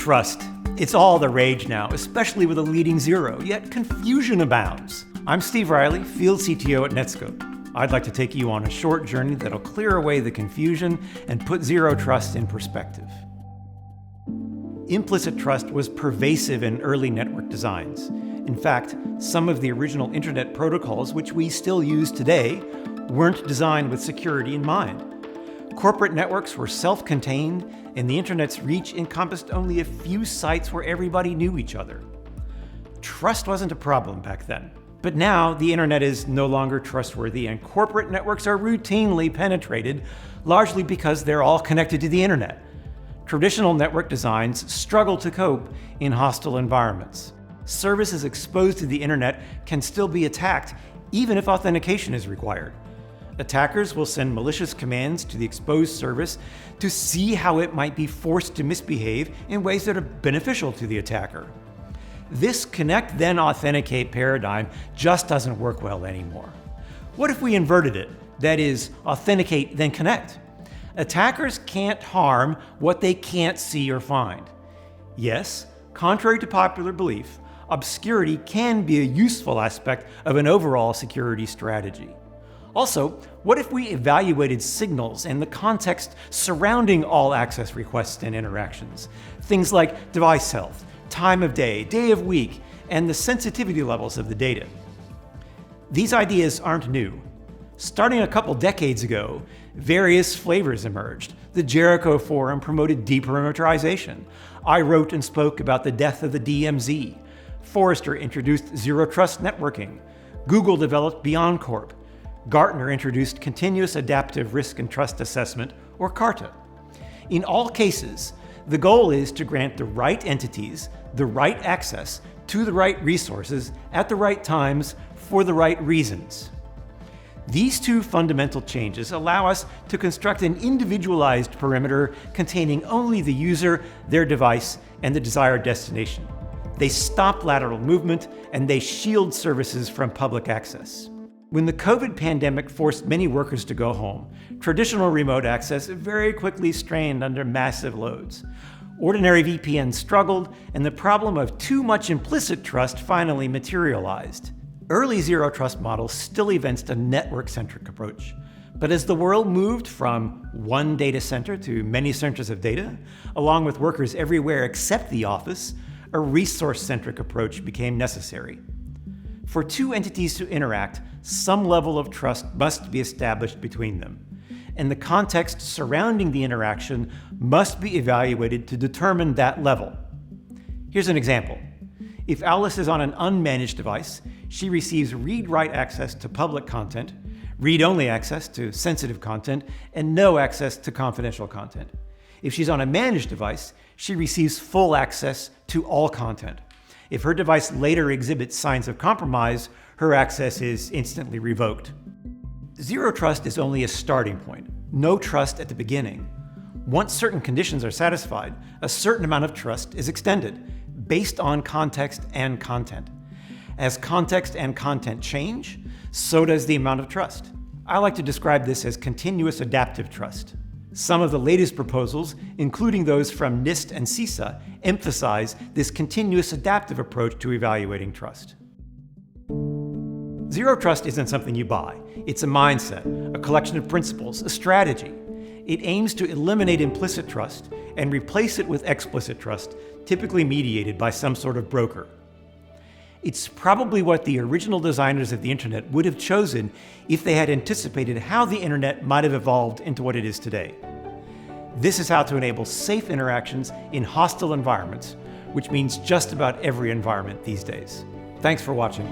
Trust. It's all the rage now, especially with a leading zero, yet confusion abounds. I'm Steve Riley, Field CTO at Netskope. I'd like to take you on a short journey that'll clear away the confusion and put zero trust in perspective. Implicit trust was pervasive in early network designs. In fact, some of the original internet protocols, which we still use today, weren't designed with security in mind. Corporate networks were self-contained, and the internet's reach encompassed only a few sites where everybody knew each other. Trust wasn't a problem back then. But now, the internet is no longer trustworthy, and corporate networks are routinely penetrated, largely because they're all connected to the internet. Traditional network designs struggle to cope in hostile environments. Services exposed to the internet can still be attacked, even if authentication is required. Attackers will send malicious commands to the exposed service to see how it might be forced to misbehave in ways that are beneficial to the attacker. This connect then authenticate paradigm just doesn't work well anymore. What if we inverted it? That is, authenticate then connect. Attackers can't harm what they can't see or find. Yes, contrary to popular belief, obscurity can be a useful aspect of an overall security strategy. Also, what if we evaluated signals and the context surrounding all access requests and interactions? Things like device health, time of day of week, and the sensitivity levels of the data. These ideas aren't new. Starting a couple decades ago, various flavors emerged. The Jericho Forum promoted deperimeterization. I wrote and spoke about the death of the DMZ. Forrester introduced zero trust networking. Google developed BeyondCorp. Gartner introduced Continuous Adaptive Risk and Trust Assessment, or CARTA. In all cases, the goal is to grant the right entities the right access to the right resources at the right times for the right reasons. These two fundamental changes allow us to construct an individualized perimeter containing only the user, their device, and the desired destination. They stop lateral movement, and they shield services from public access. When the COVID pandemic forced many workers to go home, traditional remote access very quickly strained under massive loads. Ordinary VPNs struggled, and the problem of too much implicit trust finally materialized. Early zero trust models still evinced a network-centric approach. But as the world moved from one data center to many centers of data, along with workers everywhere except the office, a resource-centric approach became necessary. For two entities to interact, some level of trust must be established between them, and the context surrounding the interaction must be evaluated to determine that level. Here's an example. If Alice is on an unmanaged device, she receives read-write access to public content, read-only access to sensitive content, and no access to confidential content. If she's on a managed device, she receives full access to all content. If her device later exhibits signs of compromise, her access is instantly revoked. Zero trust is only a starting point, no trust at the beginning. Once certain conditions are satisfied, a certain amount of trust is extended, based on context and content. As context and content change, so does the amount of trust. I like to describe this as continuous adaptive trust. Some of the latest proposals, including those from NIST and CISA, emphasize this continuous adaptive approach to evaluating trust. Zero trust isn't something you buy. It's a mindset, a collection of principles, a strategy. It aims to eliminate implicit trust and replace it with explicit trust, typically mediated by some sort of broker. It's probably what the original designers of the internet would have chosen if they had anticipated how the internet might have evolved into what it is today. This is how to enable safe interactions in hostile environments, which means just about every environment these days. Thanks for watching.